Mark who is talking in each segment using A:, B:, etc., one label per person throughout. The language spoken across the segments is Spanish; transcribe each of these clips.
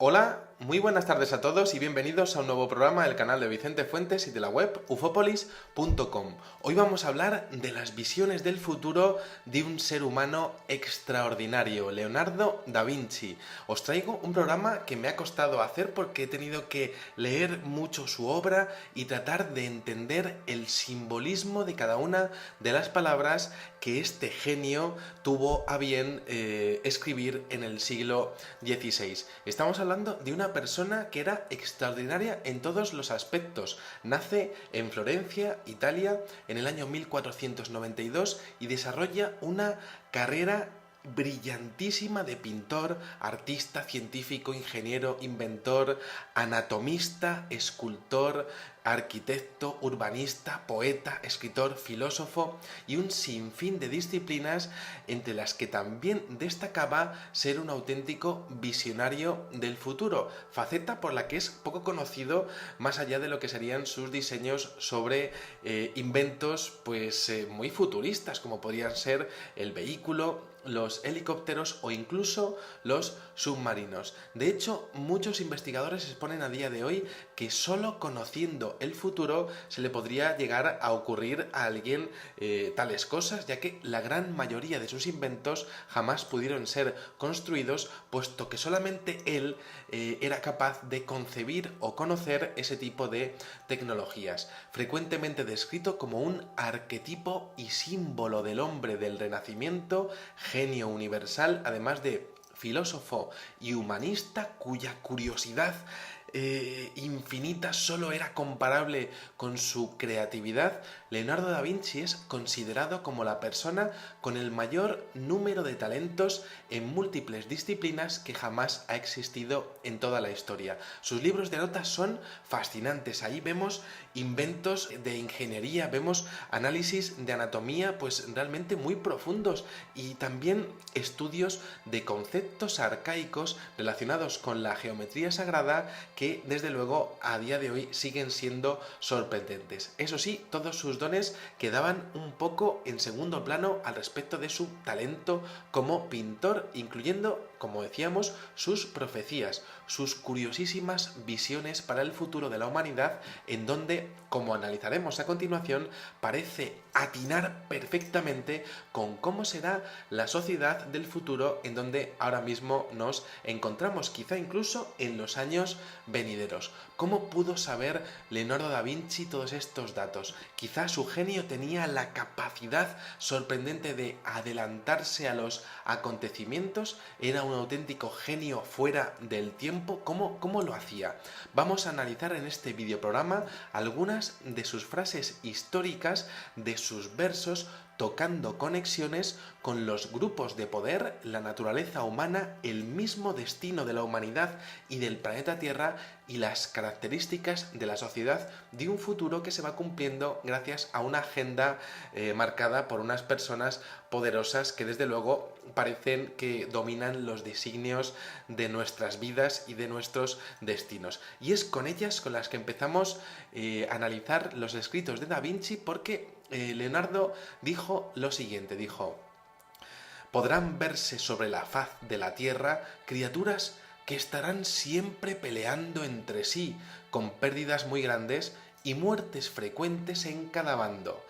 A: Hola, muy buenas tardes a todos y bienvenidos a un nuevo programa del canal de Vicente Fuentes y de la web ufopolis.com. Hoy vamos a hablar de las visiones del futuro de un ser humano extraordinario, Leonardo da Vinci. Os traigo un programa que me ha costado hacer porque he tenido que leer mucho su obra y tratar de entender el simbolismo de cada una de las palabras que este genio tuvo a bien escribir en el siglo XVI. Estamos hablando de una persona que era extraordinaria en todos los aspectos. Nace en Florencia, Italia, en el año 1492 y desarrolla una carrera brillantísima de pintor, artista, científico, ingeniero, inventor, anatomista, escultor, arquitecto, urbanista, poeta, escritor, filósofo y un sinfín de disciplinas entre las que también destacaba ser un auténtico visionario del futuro, faceta por la que es poco conocido más allá de lo que serían sus diseños sobre inventos muy futuristas como podrían ser el vehículo, los helicópteros o incluso los submarinos. De hecho, muchos investigadores exponen a día de hoy que solo conociendo el futuro se le podría llegar a ocurrir a alguien tales cosas, ya que la gran mayoría de sus inventos jamás pudieron ser construidos, puesto que solamente él era capaz de concebir o conocer ese tipo de tecnologías, frecuentemente descrito como un arquetipo y símbolo del hombre del Renacimiento, genio universal, además de filósofo y humanista cuya curiosidad infinita solo era comparable con su creatividad. Leonardo da Vinci es considerado como la persona con el mayor número de talentos en múltiples disciplinas que jamás ha existido en toda la historia. Sus libros de notas son fascinantes. Ahí vemos inventos de ingeniería, vemos análisis de anatomía pues realmente muy profundos y también estudios de conceptos arcaicos relacionados con la geometría sagrada que desde luego a día de hoy siguen siendo sorprendentes. Eso sí, todos sus dones quedaban un poco en segundo plano al respecto de su talento como pintor, incluyendo, como decíamos, sus profecías, sus curiosísimas visiones para el futuro de la humanidad, en donde, como analizaremos a continuación, parece atinar perfectamente con cómo será la sociedad del futuro en donde ahora mismo nos encontramos, quizá incluso en los años venideros. ¿Cómo pudo saber Leonardo da Vinci todos estos datos? Quizá su genio tenía la capacidad sorprendente de adelantarse a los acontecimientos, era un auténtico genio fuera del tiempo. ¿Cómo lo hacía? Vamos a analizar en este videoprograma algunas de sus frases históricas, de sus versos, tocando conexiones con los grupos de poder, la naturaleza humana, el mismo destino de la humanidad y del planeta Tierra y las características de la sociedad de un futuro que se va cumpliendo gracias a una agenda marcada por unas personas poderosas que desde luego parecen que dominan los designios de nuestras vidas y de nuestros destinos. Y es con ellas con las que empezamos a analizar los escritos de Da Vinci porque Leonardo dijo lo siguiente, dijo: podrán verse sobre la faz de la tierra criaturas que estarán siempre peleando entre sí, con pérdidas muy grandes y muertes frecuentes en cada bando.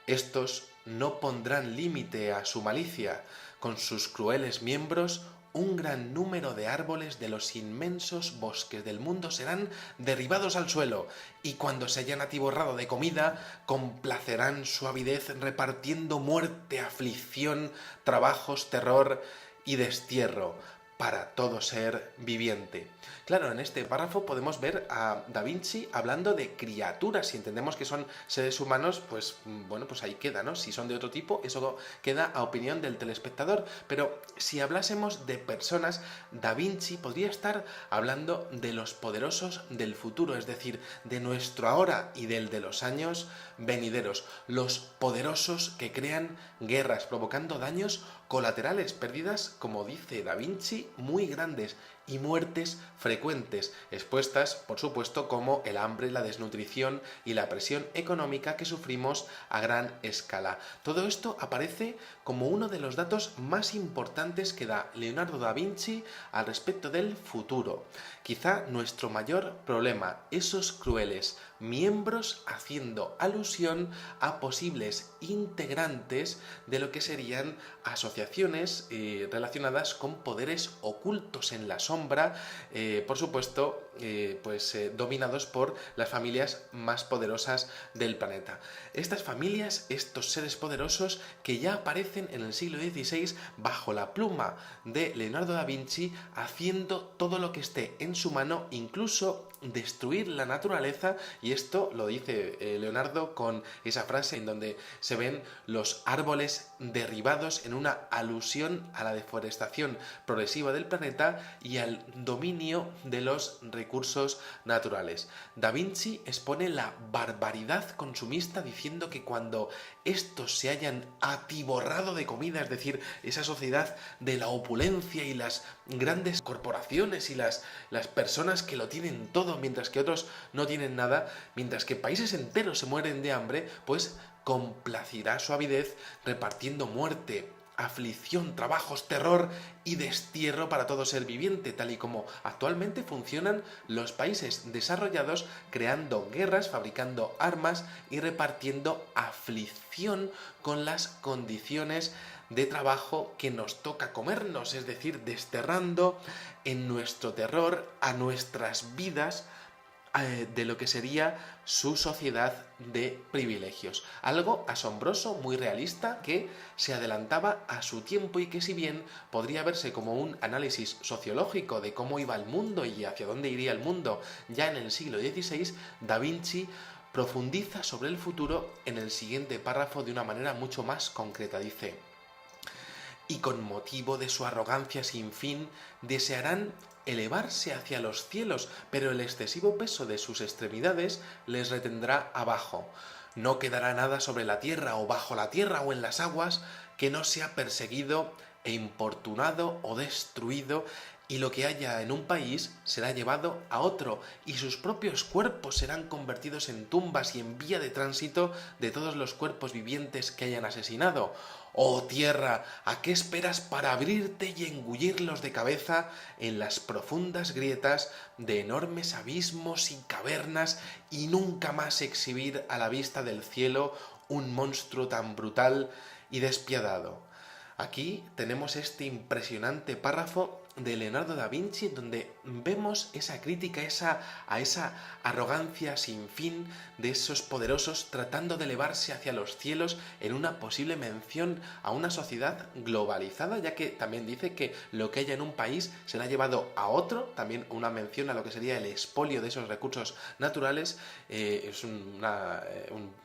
A: Estos no pondrán límite a su malicia, con sus crueles miembros un gran número de árboles de los inmensos bosques del mundo serán derribados al suelo, y cuando se hayan atiborrado de comida, complacerán su avidez repartiendo muerte, aflicción, trabajos, terror y destierro para todo ser viviente. Claro, en este párrafo podemos ver a Da Vinci hablando de criaturas. Si entendemos que son seres humanos, pues bueno, pues ahí queda, ¿no? Si son de otro tipo, eso queda a opinión del telespectador. Pero si hablásemos de personas, Da Vinci podría estar hablando de los poderosos del futuro, es decir, de nuestro ahora y del de los años venideros. Los poderosos que crean guerras, provocando daños colaterales, pérdidas, como dice Da Vinci, muy grandes y muertes frecuentes, expuestas, por supuesto, como el hambre, la desnutrición y la presión económica que sufrimos a gran escala. Todo esto aparece como uno de los datos más importantes que da Leonardo da Vinci al respecto del futuro. Quizá nuestro mayor problema, esos crueles miembros haciendo alusión a posibles integrantes de lo que serían asociaciones relacionadas con poderes ocultos en la sombra, por supuesto, dominados por las familias más poderosas del planeta. Estas familias, estos seres poderosos que ya aparecen en el siglo XVI bajo la pluma de Leonardo da Vinci, haciendo todo lo que esté en su mano, incluso destruir la naturaleza, y esto lo dice Leonardo con esa frase en donde se ven los árboles derribados en una alusión a la deforestación progresiva del planeta y al dominio de los recursos naturales. Da Vinci expone la barbaridad consumista diciendo que cuando estos se hayan atiborrado de comida, es decir, esa sociedad de la opulencia y las grandes corporaciones y las personas que lo tienen todo mientras que otros no tienen nada, mientras que países enteros se mueren de hambre, pues complacirá su avidez repartiendo muerte, aflicción, trabajos, terror y destierro para todo ser viviente, tal y como actualmente funcionan los países desarrollados, creando guerras, fabricando armas y repartiendo aflicción con las condiciones de trabajo que nos toca comernos, es decir, desterrando en nuestro terror a nuestras vidas de lo que sería su sociedad de privilegios. Algo asombroso, muy realista, que se adelantaba a su tiempo y que, si bien podría verse como un análisis sociológico de cómo iba el mundo y hacia dónde iría el mundo ya en el siglo XVI, Da Vinci profundiza sobre el futuro en el siguiente párrafo de una manera mucho más concreta. Dice: y con motivo de su arrogancia sin fin, desearán elevarse hacia los cielos, pero el excesivo peso de sus extremidades les retendrá abajo. No quedará nada sobre la tierra o bajo la tierra o en las aguas que no sea perseguido e importunado o destruido, y lo que haya en un país será llevado a otro, y sus propios cuerpos serán convertidos en tumbas y en vía de tránsito de todos los cuerpos vivientes que hayan asesinado. ¡Oh tierra! ¿A qué esperas para abrirte y engullirlos de cabeza en las profundas grietas de enormes abismos y cavernas, y nunca más exhibir a la vista del cielo un monstruo tan brutal y despiadado? Aquí tenemos este impresionante párrafo de Leonardo da Vinci, donde vemos esa crítica a esa arrogancia sin fin de esos poderosos tratando de elevarse hacia los cielos, en una posible mención a una sociedad globalizada, ya que también dice que lo que haya en un país será llevado a otro, también una mención a lo que sería el expolio de esos recursos naturales. Es un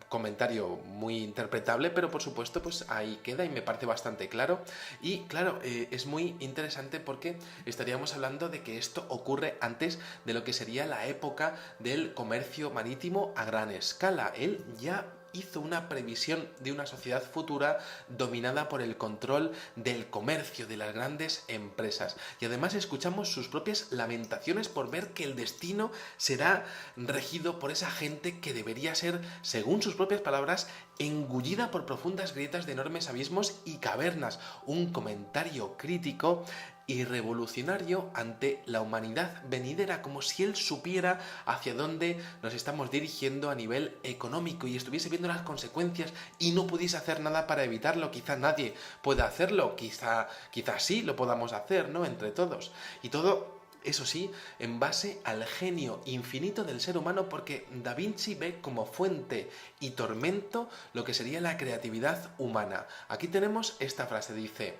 A: comentario muy interpretable, pero por supuesto pues ahí queda y me parece bastante claro. Y claro, es muy interesante porque estaríamos hablando de que esto ocurre antes de lo que sería la época del comercio marítimo a gran escala. Él ya hizo una previsión de una sociedad futura dominada por el control del comercio, de las grandes empresas. Y además escuchamos sus propias lamentaciones por ver que el destino será regido por esa gente que debería ser, según sus propias palabras, engullida por profundas grietas de enormes abismos y cavernas. Un comentario crítico y revolucionario ante la humanidad venidera, como si él supiera hacia dónde nos estamos dirigiendo a nivel económico y estuviese viendo las consecuencias y no pudiese hacer nada para evitarlo. Quizá nadie pueda hacerlo, quizá sí lo podamos hacer, ¿no?, entre todos. Y todo, eso sí, en base al genio infinito del ser humano, porque Da Vinci ve como fuente y tormento lo que sería la creatividad humana. Aquí tenemos esta frase, dice: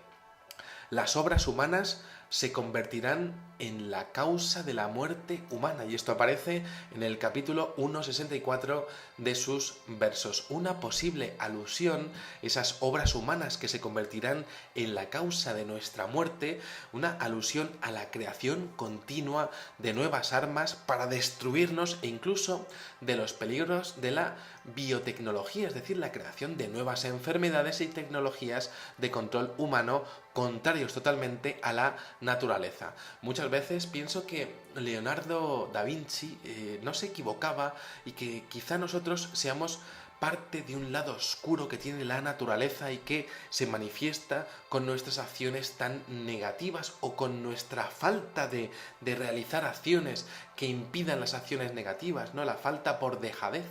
A: las obras humanas se convertirán en la causa de la muerte humana. Y esto aparece en el capítulo 1.64 de sus versos. Una posible alusión, esas obras humanas que se convertirán en la causa de nuestra muerte, una alusión a la creación continua de nuevas armas para destruirnos e incluso de los peligros de la biotecnología, es decir, la creación de nuevas enfermedades y tecnologías de control humano contrarios totalmente a la naturaleza. Muchas veces pienso que Leonardo da Vinci no se equivocaba y que quizá nosotros seamos parte de un lado oscuro que tiene la naturaleza y que se manifiesta con nuestras acciones tan negativas o con nuestra falta de realizar acciones que impidan las acciones negativas, ¿no? La falta por dejadez.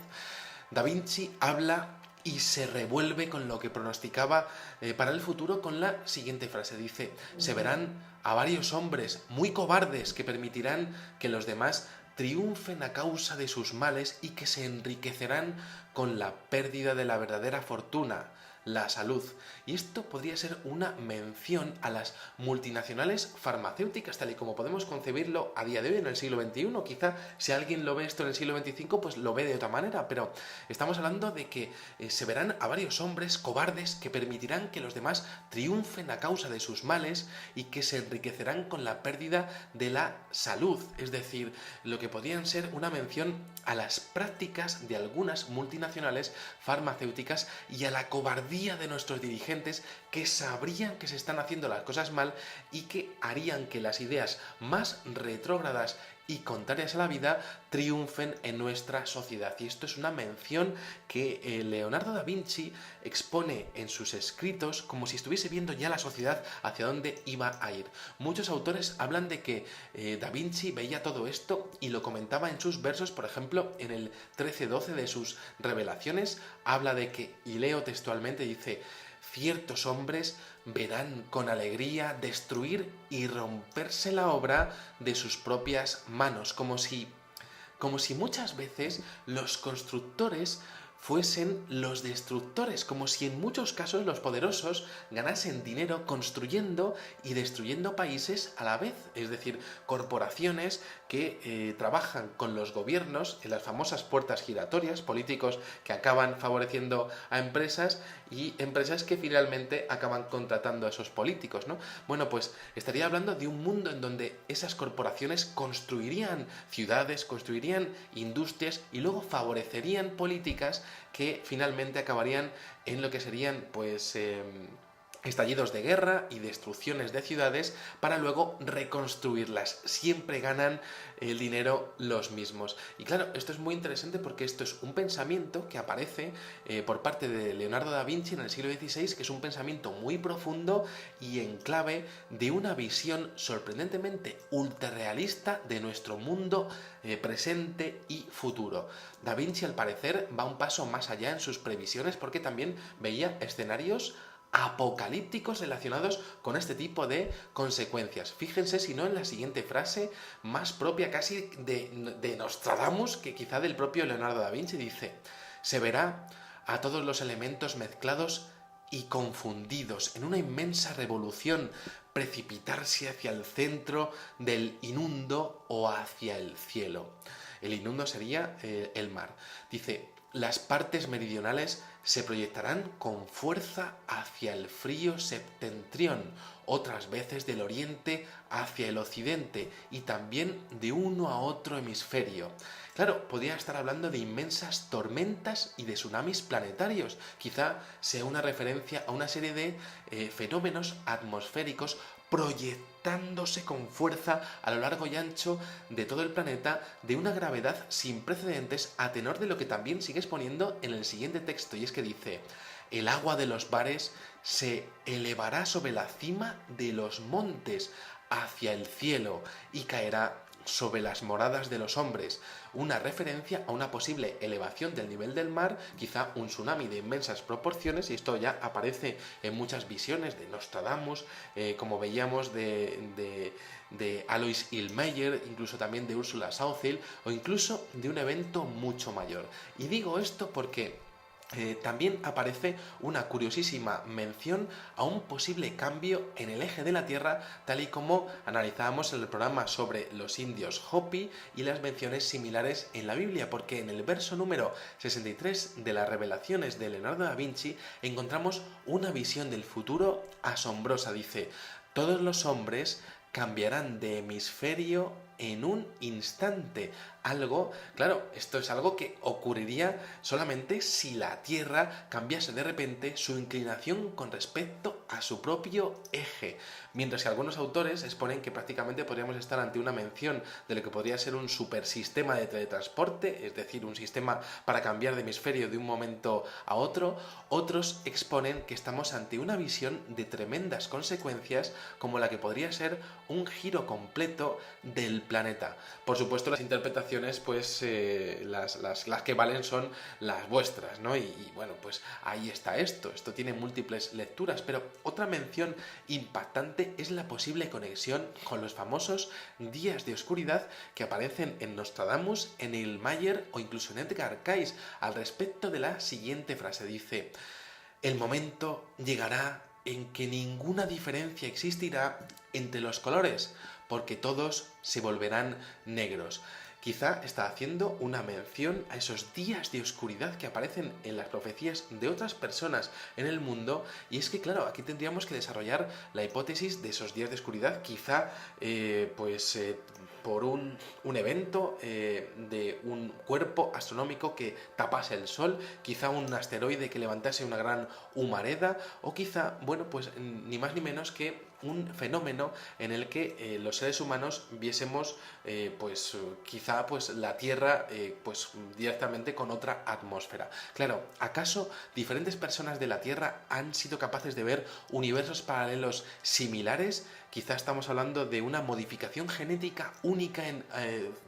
A: Da Vinci habla y se revuelve con lo que pronosticaba para el futuro con la siguiente frase. Dice: se verán a varios hombres muy cobardes que permitirán que los demás triunfen a causa de sus males y que se enriquecerán con la pérdida de la verdadera fortuna, la salud. Y esto podría ser una mención a las multinacionales farmacéuticas, tal y como podemos concebirlo a día de hoy en el siglo XXI. Quizá si alguien lo ve esto en el siglo XXV, pues lo ve de otra manera, pero estamos hablando de que se verán a varios hombres cobardes que permitirán que los demás triunfen a causa de sus males y que se enriquecerán con la pérdida de la salud. Es decir, lo que podrían ser una mención a las prácticas de algunas multinacionales farmacéuticas y a la cobardía de nuestros dirigentes, que sabrían que se están haciendo las cosas mal y que harían que las ideas más retrógradas y contrarias a la vida triunfen en nuestra sociedad. Y esto es una mención que Leonardo da Vinci expone en sus escritos como si estuviese viendo ya la sociedad hacia dónde iba a ir. Muchos autores hablan de que da Vinci veía todo esto y lo comentaba en sus versos. Por ejemplo, en el 13-12 de sus Revelaciones habla de que, y leo textualmente, dice: ciertos hombres verán con alegría destruir y romperse la obra de sus propias manos, como si muchas veces los constructores fuesen los destructores, como si en muchos casos los poderosos ganasen dinero construyendo y destruyendo países a la vez, es decir, corporaciones que trabajan con los gobiernos en las famosas puertas giratorias, políticos que acaban favoreciendo a empresas y empresas que finalmente acaban contratando a esos políticos, ¿no? Bueno, pues estaría hablando de un mundo en donde esas corporaciones construirían ciudades, construirían industrias y luego favorecerían políticas que finalmente acabarían en lo que serían, pues, estallidos de guerra y destrucciones de ciudades para luego reconstruirlas. Siempre ganan el dinero los mismos. Y claro, esto es muy interesante porque esto es un pensamiento que aparece por parte de Leonardo da Vinci en el siglo XVI, que es un pensamiento muy profundo y en clave de una visión sorprendentemente ultrarrealista de nuestro mundo presente y futuro. Da Vinci, al parecer, va un paso más allá en sus previsiones porque también veía escenarios apocalípticos relacionados con este tipo de consecuencias. Fíjense si no en la siguiente frase, más propia casi de Nostradamus que quizá del propio Leonardo da Vinci. Dice: se verá a todos los elementos mezclados y confundidos en una inmensa revolución precipitarse hacia el centro del inundo o hacia el cielo. El inundo sería el mar. Dice: las partes meridionales se proyectarán con fuerza hacia el frío septentrión, otras veces del oriente hacia el occidente y también de uno a otro hemisferio. Claro, podría estar hablando de inmensas tormentas y de tsunamis planetarios. Quizá sea una referencia a una serie de fenómenos atmosféricos proyectándose con fuerza a lo largo y ancho de todo el planeta de una gravedad sin precedentes, a tenor de lo que también sigue exponiendo en el siguiente texto, y es que dice: el agua de los mares se elevará sobre la cima de los montes hacia el cielo y caerá sobre las moradas de los hombres, una referencia a una posible elevación del nivel del mar, quizá un tsunami de inmensas proporciones, y esto ya aparece en muchas visiones de Nostradamus, como veíamos de Alois Hillmeyer, incluso también de Ursula Saucil, o incluso de un evento mucho mayor. Y digo esto porque también aparece una curiosísima mención a un posible cambio en el eje de la Tierra, tal y como analizábamos en el programa sobre los indios Hopi y las menciones similares en la Biblia, porque en el verso número 63 de las Revelaciones de Leonardo da Vinci encontramos una visión del futuro asombrosa. Dice: todos los hombres cambiarán de hemisferio en un instante, algo, claro, esto es algo que ocurriría solamente si la Tierra cambiase de repente su inclinación con respecto a su propio eje. Mientras que algunos autores exponen que prácticamente podríamos estar ante una mención de lo que podría ser un supersistema de teletransporte, es decir, un sistema para cambiar de hemisferio de un momento a otro. Otros exponen que estamos ante una visión de tremendas consecuencias, como la que podría ser un giro completo del planeta. Por supuesto, las interpretaciones, pues las que valen son las vuestras, ¿no? Y bueno, pues ahí está esto tiene múltiples lecturas, pero otra mención impactante es la posible conexión con los famosos días de oscuridad que aparecen en Nostradamus, en Neil Mayer o incluso en Edgar Cayce, al respecto de la siguiente frase. Dice: el momento llegará en que ninguna diferencia existirá entre los colores, porque todos se volverán negros. Quizá está haciendo una mención a esos días de oscuridad que aparecen en las profecías de otras personas en el mundo, y es que claro, aquí tendríamos que desarrollar la hipótesis de esos días de oscuridad, quizá por un evento de un cuerpo astronómico que tapase el Sol, quizá un asteroide que levantase una gran humareda, o quizá, bueno, pues ni más ni menos que un fenómeno en el que los seres humanos viésemos quizá pues la Tierra pues directamente con otra atmósfera. Claro, ¿acaso diferentes personas de la Tierra han sido capaces de ver universos paralelos similares? Quizá estamos hablando de una modificación genética única en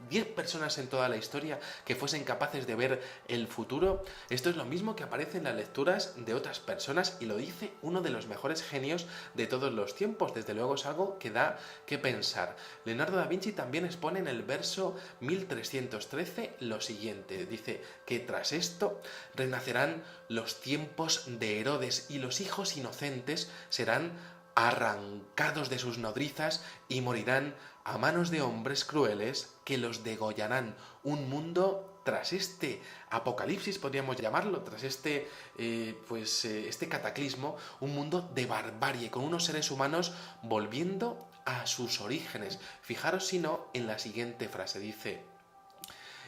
A: 10 personas en toda la historia que fuesen capaces de ver el futuro. Esto es lo mismo que aparece en las lecturas de otras personas y lo dice uno de los mejores genios de todos los tiempos. Desde luego es algo que da que pensar. Leonardo da Vinci también expone en el verso 1313 lo siguiente. Dice que tras esto renacerán los tiempos de Herodes y los hijos inocentes serán arrancados de sus nodrizas y morirán a manos de hombres crueles que los degollarán. Un mundo tras este apocalipsis, podríamos llamarlo, tras este cataclismo, un mundo de barbarie, con unos seres humanos volviendo a sus orígenes. Fijaros si no en la siguiente frase, dice: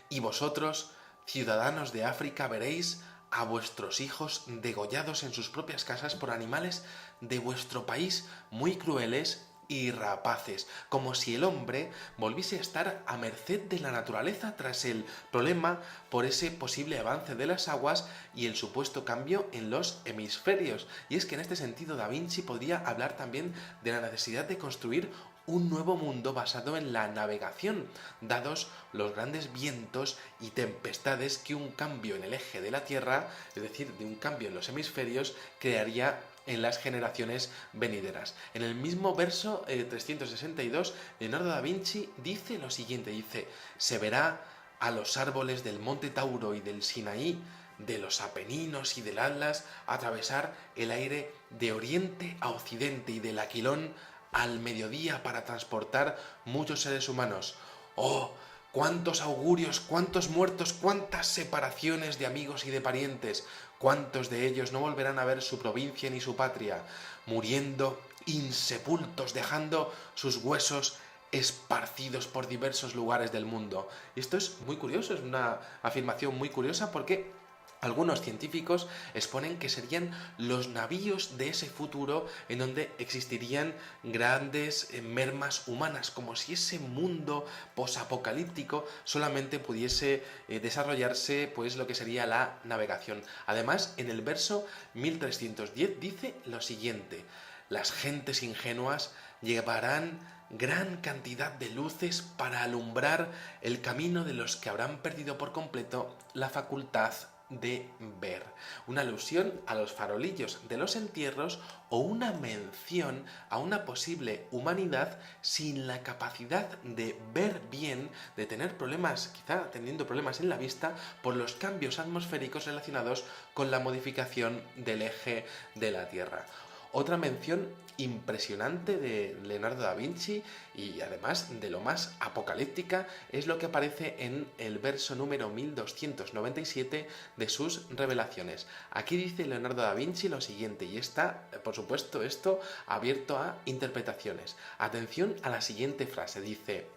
A: y vosotros, ciudadanos de África, veréis a vuestros hijos degollados en sus propias casas por animales de vuestro país muy crueles y rapaces, como si el hombre volviese a estar a merced de la naturaleza tras el problema por ese posible avance de las aguas y el supuesto cambio en los hemisferios. Y es que en este sentido Da Vinci podría hablar también de la necesidad de construir un nuevo mundo basado en la navegación, dados los grandes vientos y tempestades que un cambio en el eje de la Tierra, es decir, de un cambio en los hemisferios, crearía en las generaciones venideras. En el mismo verso 362, Leonardo da Vinci dice lo siguiente, dice: se verá a los árboles del monte Tauro y del Sinaí, de los Apeninos y del Atlas, atravesar el aire de oriente a occidente y del Aquilón al mediodía para transportar muchos seres humanos. ¡Oh! ¡Cuántos augurios, cuántos muertos, cuántas separaciones de amigos y de parientes! ¿Cuántos de ellos no volverán a ver su provincia ni su patria, muriendo insepultos, dejando sus huesos esparcidos por diversos lugares del mundo? Esto es muy curioso, es una afirmación muy curiosa porque algunos científicos exponen que serían los navíos de ese futuro en donde existirían grandes mermas humanas, como si ese mundo posapocalíptico solamente pudiese desarrollarse pues lo que sería la navegación. Además, en el verso 1310 dice lo siguiente: las gentes ingenuas llevarán gran cantidad de luces para alumbrar el camino de los que habrán perdido por completo la facultad de ver. Una alusión a los farolillos de los entierros o una mención a una posible humanidad sin la capacidad de ver bien, de tener problemas, quizá teniendo problemas en la vista, por los cambios atmosféricos relacionados con la modificación del eje de la Tierra. Otra mención impresionante de Leonardo da Vinci y además de lo más apocalíptica es lo que aparece en el verso número 1297 de sus revelaciones. Aquí dice Leonardo da Vinci lo siguiente, y está, por supuesto, esto abierto a interpretaciones. Atención a la siguiente frase, dice: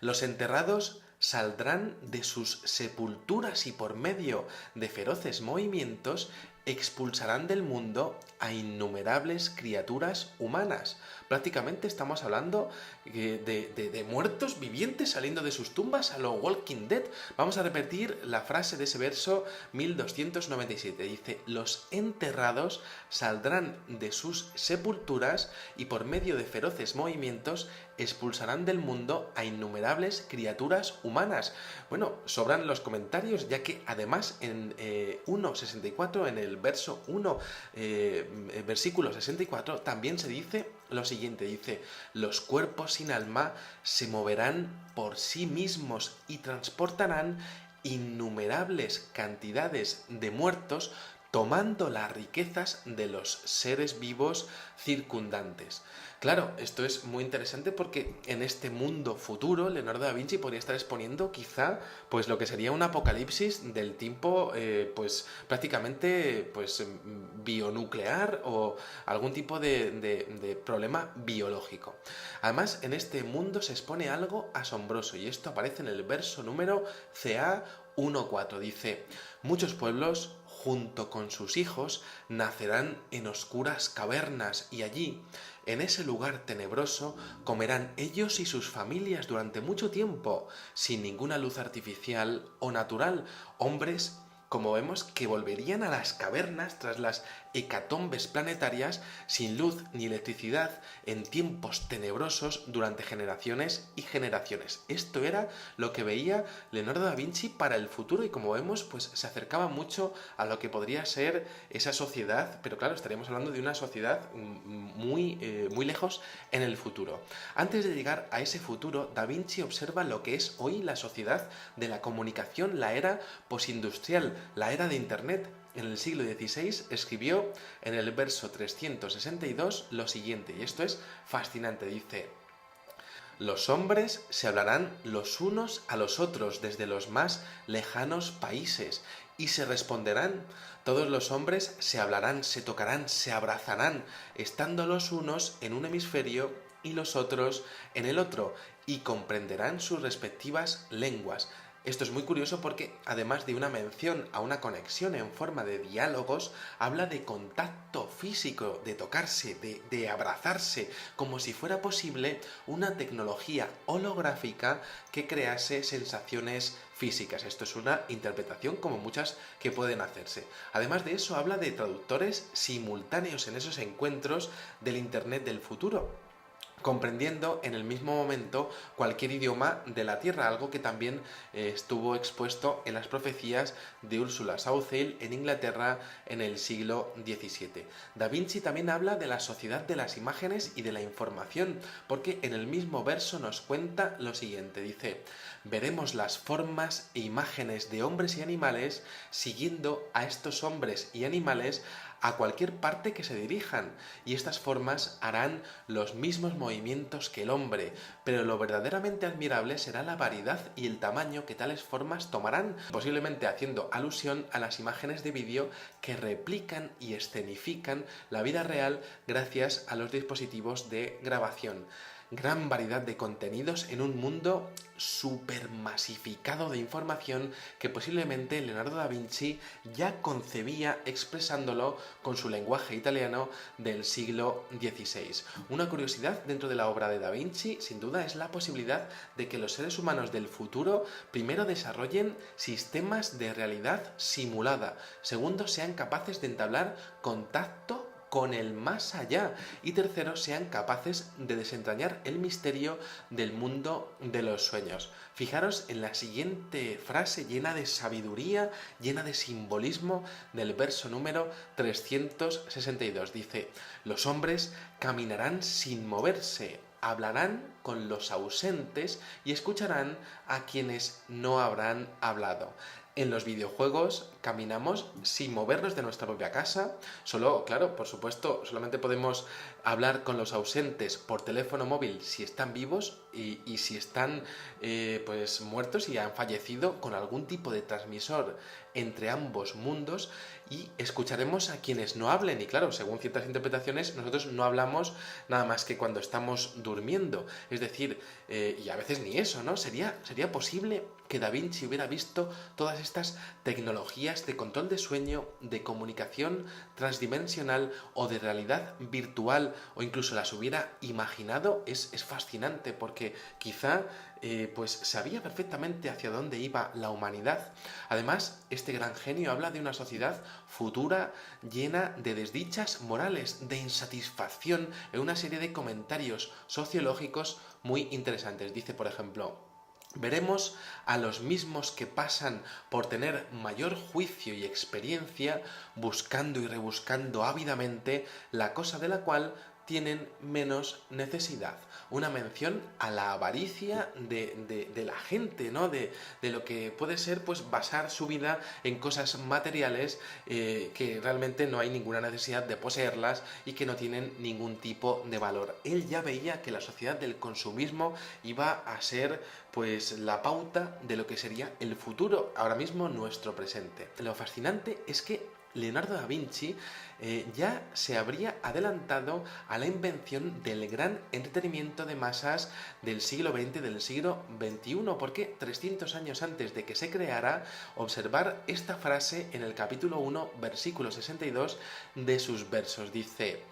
A: los enterrados saldrán de sus sepulturas y por medio de feroces movimientos expulsarán del mundo a innumerables criaturas humanas. Prácticamente estamos hablando de muertos vivientes saliendo de sus tumbas a lo Walking Dead. Vamos a repetir la frase de ese verso 1297. Dice: los enterrados saldrán de sus sepulturas y por medio de feroces movimientos expulsarán del mundo a innumerables criaturas humanas. Bueno, sobran los comentarios, ya que además en 1.64, en el verso 1, versículo 64, también se dice lo siguiente, dice: los cuerpos sin alma se moverán por sí mismos y transportarán innumerables cantidades de muertos, tomando las riquezas de los seres vivos circundantes. Claro, esto es muy interesante porque en este mundo futuro Leonardo da Vinci podría estar exponiendo quizá pues lo que sería un apocalipsis del tipo pues prácticamente pues bionuclear o algún tipo de problema biológico. Además, en este mundo se expone algo asombroso y esto aparece en el verso número CA 1.4. Dice: muchos pueblos junto con sus hijos nacerán en oscuras cavernas y allí, en ese lugar tenebroso, comerán ellos y sus familias durante mucho tiempo, sin ninguna luz artificial o natural. Hombres, como vemos, que volverían a las cavernas tras las hecatombes planetarias, sin luz ni electricidad, en tiempos tenebrosos durante generaciones y generaciones. Esto era lo que veía Leonardo da Vinci para el futuro y, como vemos, pues se acercaba mucho a lo que podría ser esa sociedad, pero claro, estaríamos hablando de una sociedad muy lejos en el futuro. Antes de llegar a ese futuro, Da Vinci observa lo que es hoy la sociedad de la comunicación, la era postindustrial, la era de Internet. En el siglo XVI escribió en el verso 362 lo siguiente, y esto es fascinante, dice: los hombres se hablarán los unos a los otros desde los más lejanos países y se responderán. Todos los hombres se hablarán, se tocarán, se abrazarán, estando los unos en un hemisferio y los otros en el otro, y comprenderán sus respectivas lenguas. Esto es muy curioso porque, además de una mención a una conexión en forma de diálogos, habla de contacto físico, de tocarse, de abrazarse, como si fuera posible una tecnología holográfica que crease sensaciones físicas. Esto es una interpretación como muchas que pueden hacerse. Además de eso, habla de traductores simultáneos en esos encuentros del Internet del futuro, comprendiendo en el mismo momento cualquier idioma de la Tierra, algo que también estuvo expuesto en las profecías de Ursula Southey en Inglaterra en el siglo XVII. Da Vinci también habla de la sociedad de las imágenes y de la información, porque en el mismo verso nos cuenta lo siguiente, dice: veremos las formas e imágenes de hombres y animales siguiendo a estos hombres y animales a cualquier parte que se dirijan, y estas formas harán los mismos movimientos que el hombre, pero lo verdaderamente admirable será la variedad y el tamaño que tales formas tomarán, posiblemente haciendo alusión a las imágenes de vídeo que replican y escenifican la vida real gracias a los dispositivos de grabación. Gran variedad de contenidos en un mundo supermasificado de información que posiblemente Leonardo da Vinci ya concebía expresándolo con su lenguaje italiano del siglo XVI. Una curiosidad dentro de la obra de Da Vinci, sin duda, es la posibilidad de que los seres humanos del futuro primero desarrollen sistemas de realidad simulada, segundo, sean capaces de entablar contacto con el más allá, y tercero, sean capaces de desentrañar el misterio del mundo de los sueños. Fijaros en la siguiente frase llena de sabiduría, llena de simbolismo del verso número 362. Dice: los hombres caminarán sin moverse, hablarán con los ausentes y escucharán a quienes no habrán hablado. En los videojuegos caminamos sin movernos de nuestra propia casa. Solo, claro, por supuesto, solamente podemos hablar con los ausentes por teléfono móvil si están vivos y si están pues muertos y han fallecido, con algún tipo de transmisor entre ambos mundos y escucharemos a quienes no hablen. Y claro, según ciertas interpretaciones, nosotros no hablamos nada más que cuando estamos durmiendo. Es decir, y a veces ni eso, ¿no? ¿Sería posible que Da Vinci hubiera visto todas estas tecnologías de control de sueño, de comunicación transdimensional o de realidad virtual, o incluso las hubiera imaginado? Es fascinante, porque quizá pues sabía perfectamente hacia dónde iba la humanidad. Además, este gran genio habla de una sociedad futura llena de desdichas morales, de insatisfacción, en una serie de comentarios sociológicos muy interesantes. Dice, por ejemplo: veremos a los mismos que pasan por tener mayor juicio y experiencia, buscando y rebuscando ávidamente la cosa de la cual tienen menos necesidad. Una mención a la avaricia de la gente, ¿no? De lo que puede ser, pues, basar su vida en cosas materiales que realmente no hay ninguna necesidad de poseerlas y que no tienen ningún tipo de valor. Él ya veía que la sociedad del consumismo iba a ser, pues, la pauta de lo que sería el futuro, ahora mismo nuestro presente. Lo fascinante es que Leonardo da Vinci ya se habría adelantado a la invención del gran entretenimiento de masas del siglo XX, del siglo XXI, porque 300 años antes de que se creara, observar esta frase en el capítulo 1, versículo 62 de sus versos. Dice: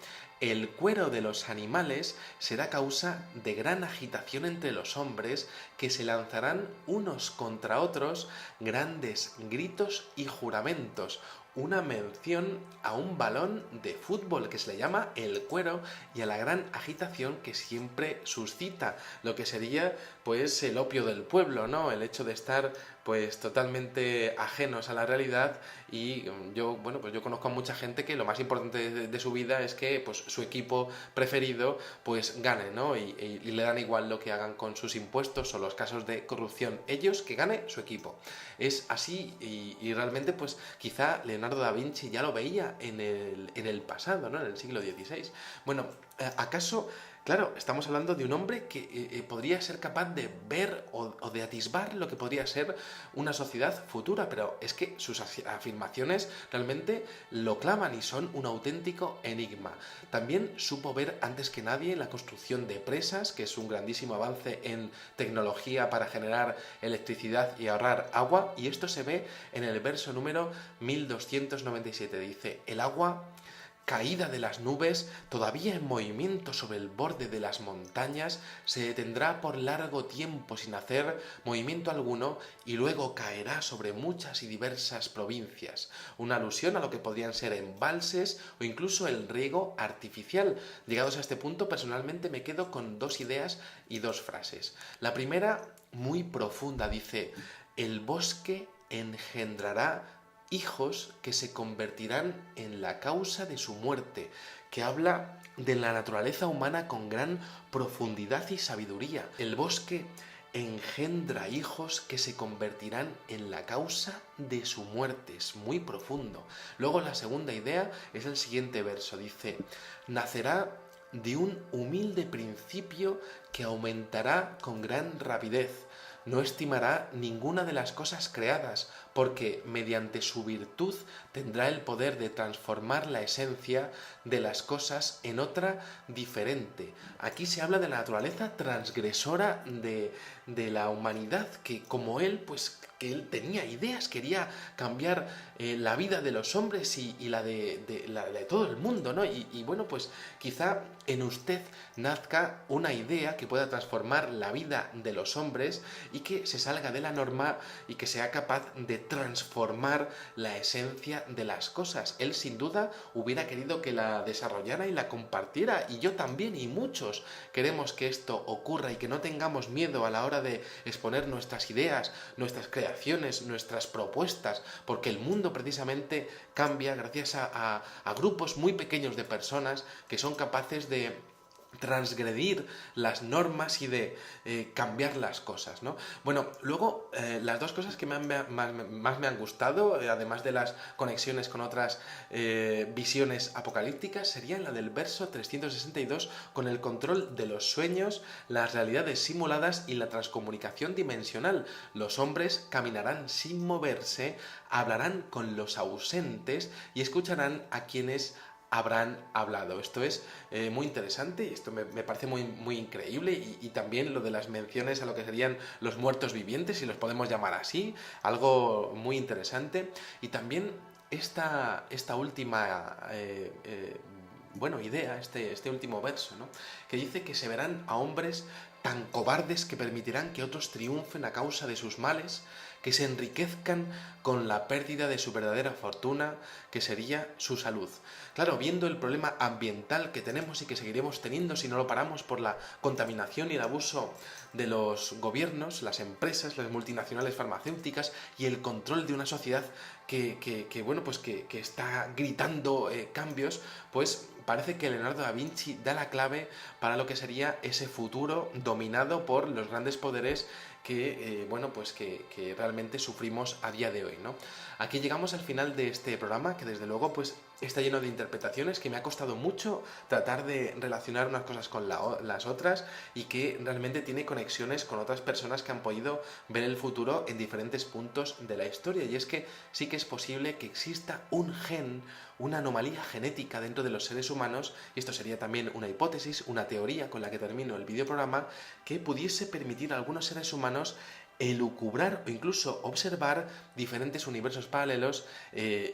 A: el cuero de los animales será causa de gran agitación entre los hombres, que se lanzarán unos contra otros grandes gritos y juramentos. Una mención a un balón de fútbol que se le llama el cuero y a la gran agitación que siempre suscita, lo que sería, pues, el opio del pueblo, ¿no? El hecho de estar, pues, totalmente ajenos a la realidad. Y yo conozco a mucha gente que lo más importante de su vida es que, pues, su equipo preferido, pues, gane, ¿no? Y le dan igual lo que hagan con sus impuestos o los casos de corrupción. Ellos, que gane su equipo. Es así, y realmente, pues, quizá Leonardo da Vinci ya lo veía en el pasado, ¿no? En el siglo XVI. Bueno, ¿acaso? Claro, estamos hablando de un hombre que podría ser capaz de ver o de atisbar lo que podría ser una sociedad futura, pero es que sus afirmaciones realmente lo claman y son un auténtico enigma. También supo ver antes que nadie la construcción de presas, que es un grandísimo avance en tecnología para generar electricidad y ahorrar agua, y esto se ve en el verso número 1297. Dice: el agua, caída de las nubes, todavía en movimiento sobre el borde de las montañas, se detendrá por largo tiempo sin hacer movimiento alguno y luego caerá sobre muchas y diversas provincias. Una alusión a lo que podrían ser embalses o incluso el riego artificial. Llegados a este punto, personalmente me quedo con dos ideas y dos frases. La primera, muy profunda, dice: el bosque engendrará hijos que se convertirán en la causa de su muerte, que habla de la naturaleza humana con gran profundidad y sabiduría. El bosque engendra hijos que se convertirán en la causa de su muerte. Es muy profundo. Luego, la segunda idea es el siguiente verso. Dice: nacerá de un humilde principio que aumentará con gran rapidez. No estimará ninguna de las cosas creadas, porque mediante su virtud tendrá el poder de transformar la esencia de las cosas en otra diferente. Aquí se habla de la naturaleza transgresora de la humanidad, que como él, pues, que él tenía ideas, quería cambiar la vida de los hombres y la de todo el mundo, ¿no? Y bueno, pues quizá en usted nazca una idea que pueda transformar la vida de los hombres y que se salga de la norma y que sea capaz de transformar la esencia de las cosas. Él sin duda hubiera querido que la desarrollara y la compartiera, y yo también, y muchos queremos que esto ocurra y que no tengamos miedo a la hora de exponer nuestras ideas, nuestras creaciones, nuestras propuestas, porque el mundo precisamente cambia gracias a grupos muy pequeños de personas que son capaces de transgredir las normas y de cambiar las cosas, ¿no? Bueno, luego las dos cosas que más me han gustado, además de las conexiones con otras visiones apocalípticas, sería la del verso 362 con el control de los sueños, las realidades simuladas y la transcomunicación dimensional. Los hombres caminarán sin moverse, hablarán con los ausentes y escucharán a quienes habrán hablado. Esto es muy interesante y esto me parece muy increíble y también lo de las menciones a lo que serían los muertos vivientes, si los podemos llamar así, algo muy interesante. Y también esta última idea, este último verso, ¿no? Que dice que se verán a hombres tan cobardes que permitirán que otros triunfen a causa de sus males, que se enriquezcan con la pérdida de su verdadera fortuna, que sería su salud. Claro, viendo el problema ambiental que tenemos y que seguiremos teniendo si no lo paramos por la contaminación y el abuso de los gobiernos, las empresas, las multinacionales farmacéuticas y el control de una sociedad que está gritando cambios, pues parece que Leonardo da Vinci da la clave para lo que sería ese futuro dominado por los grandes poderes que realmente sufrimos a día de hoy, ¿no? Aquí llegamos al final de este programa, que desde luego pues está lleno de interpretaciones, que me ha costado mucho tratar de relacionar unas cosas con las otras y que realmente tiene conexiones con otras personas que han podido ver el futuro en diferentes puntos de la historia. Y es que sí que es posible que exista un gen, una anomalía genética dentro de los seres humanos, y esto sería también una hipótesis, una teoría con la que termino el videoprograma, que pudiese permitir a algunos seres humanos elucubrar o incluso observar diferentes universos paralelos,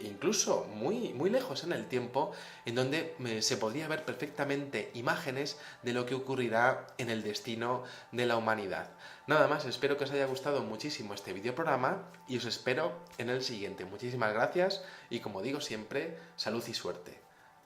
A: incluso muy lejos en el tiempo, en donde se podría ver perfectamente imágenes de lo que ocurrirá en el destino de la humanidad. Nada más, espero que os haya gustado muchísimo este videoprograma y os espero en el siguiente. Muchísimas gracias y, como digo siempre, salud y suerte.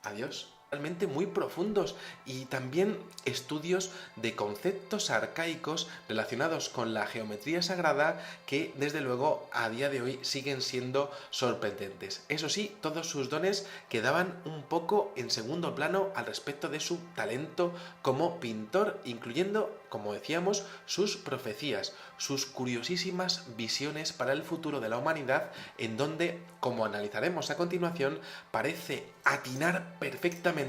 A: Adiós. Realmente muy profundos y también estudios de conceptos arcaicos relacionados con la geometría sagrada que desde luego a día de hoy siguen siendo sorprendentes. Eso sí, todos sus dones quedaban un poco en segundo plano al respecto de su talento como pintor, incluyendo, como decíamos, sus profecías, sus curiosísimas visiones para el futuro de la humanidad, en donde, como analizaremos a continuación, parece atinar perfectamente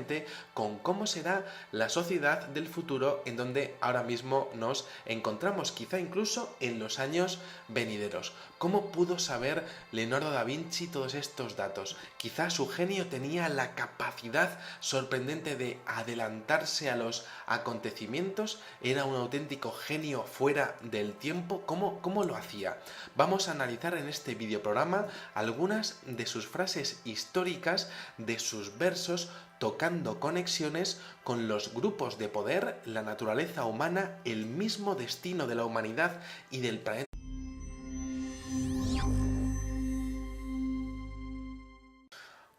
A: con cómo será la sociedad del futuro en donde ahora mismo nos encontramos, quizá incluso en los años venideros. ¿Cómo pudo saber Leonardo da Vinci todos estos datos? Quizá su genio tenía la capacidad sorprendente de adelantarse a los acontecimientos, era un auténtico genio fuera del tiempo. ¿Cómo lo hacía? Vamos a analizar en este videoprograma algunas de sus frases históricas, de sus versos, tocando conexiones con los grupos de poder, la naturaleza humana, el mismo destino de la humanidad y del planeta.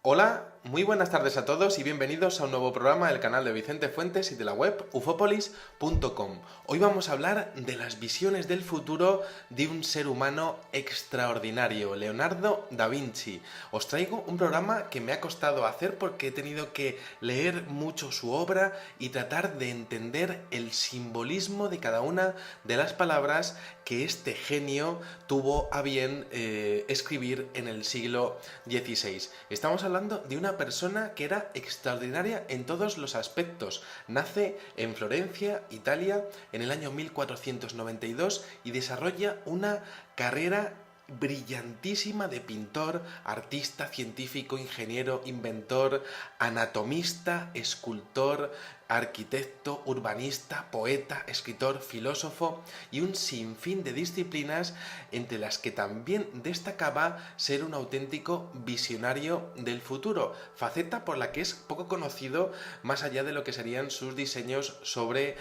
A: Hola, muy buenas tardes a todos y bienvenidos a un nuevo programa del canal de Vicente Fuentes y de la web ufopolis.com. Hoy vamos a hablar de las visiones del futuro de un ser humano extraordinario, Leonardo da Vinci. Os traigo un programa que me ha costado hacer porque he tenido que leer mucho su obra y tratar de entender el simbolismo de cada una de las palabras que este genio tuvo a bien escribir en el siglo XVI. Estamos hablando de una persona que era extraordinaria en todos los aspectos. Nace en Florencia, Italia, en el año 1492 y desarrolla una carrera brillantísima de pintor, artista, científico, ingeniero, inventor, anatomista, escultor, arquitecto, urbanista, poeta, escritor, filósofo y un sinfín de disciplinas, entre las que también destacaba ser un auténtico visionario del futuro, faceta por la que es poco conocido más allá de lo que serían sus diseños sobre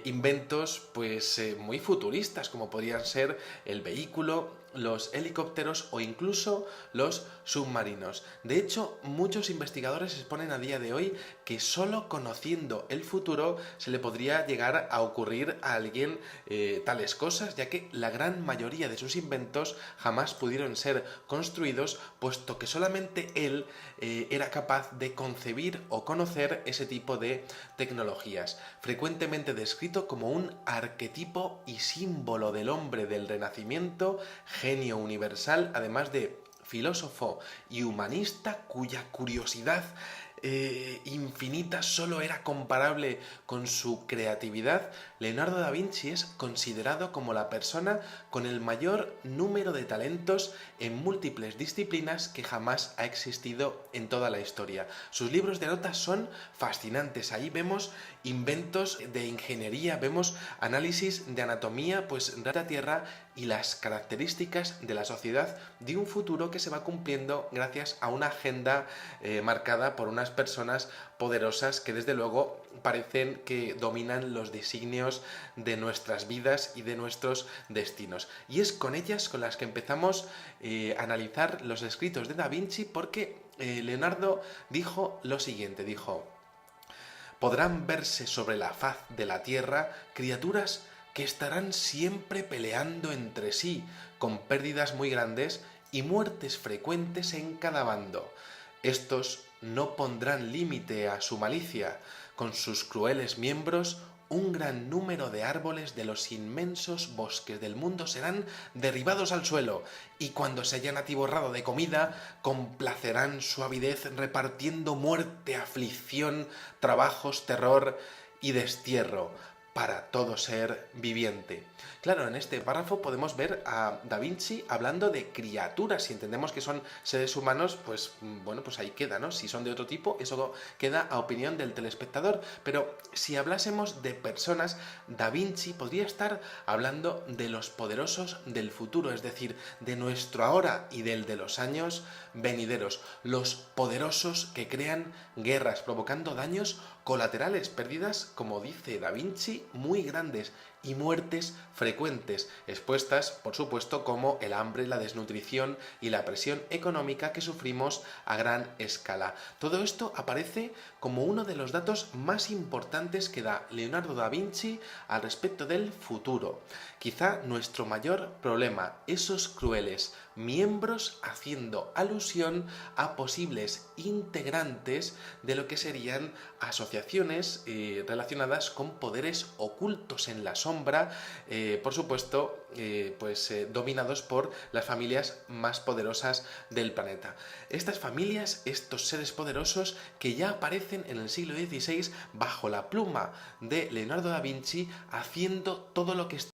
A: inventos muy futuristas, como podrían ser el vehículo, los helicópteros o incluso los submarinos. De hecho, muchos investigadores exponen a día de hoy que solo conociendo visto el futuro, se le podría llegar a ocurrir a alguien tales cosas, ya que la gran mayoría de sus inventos jamás pudieron ser construidos, puesto que solamente él era capaz de concebir o conocer ese tipo de tecnologías, frecuentemente descrito como un arquetipo y símbolo del hombre del Renacimiento, genio universal, además de filósofo y humanista cuya curiosidad infinita solo era comparable con su creatividad. Leonardo da Vinci es considerado como la persona con el mayor número de talentos en múltiples disciplinas que jamás ha existido en toda la historia. Sus libros de notas son fascinantes. Ahí vemos inventos de ingeniería, vemos análisis de anatomía, pues de la Tierra y las características de la sociedad de un futuro que se va cumpliendo gracias a una agenda marcada por unas personas poderosas que desde luego parecen que dominan los designios de nuestras vidas y de nuestros destinos. Y es con ellas con las que empezamos a analizar los escritos de Da Vinci, porque Leonardo dijo lo siguiente, dijo: podrán verse sobre la faz de la tierra criaturas que estarán siempre peleando entre sí, con pérdidas muy grandes y muertes frecuentes en cada bando. Estos no pondrán límite a su malicia. Con sus crueles miembros, un gran número de árboles de los inmensos bosques del mundo serán derribados al suelo, y cuando se hayan atiborrado de comida, complacerán su avidez repartiendo muerte, aflicción, trabajos, terror y destierro para todo ser viviente. Claro, en este párrafo podemos ver a Da Vinci hablando de criaturas. Si entendemos que son seres humanos, pues bueno, pues ahí queda, ¿no? Si son de otro tipo, eso queda a opinión del telespectador. Pero si hablásemos de personas, Da Vinci podría estar hablando de los poderosos del futuro, es decir, de nuestro ahora y del de los años venideros. Los poderosos que crean guerras, provocando daños colaterales, pérdidas, como dice Da Vinci, muy grandes, y muertes frecuentes, expuestas, por supuesto, como el hambre, la desnutrición y la presión económica que sufrimos a gran escala. Todo esto aparece como uno de los datos más importantes que da Leonardo da Vinci al respecto del futuro. Quizá nuestro mayor problema, esos crueles miembros haciendo alusión a posibles integrantes de lo que serían asociaciones relacionadas con poderes ocultos en la sombra, por supuesto, dominados por las familias más poderosas del planeta. Estas familias, estos seres poderosos que ya aparecen en el siglo XVI bajo la pluma de Leonardo da Vinci, haciendo todo lo que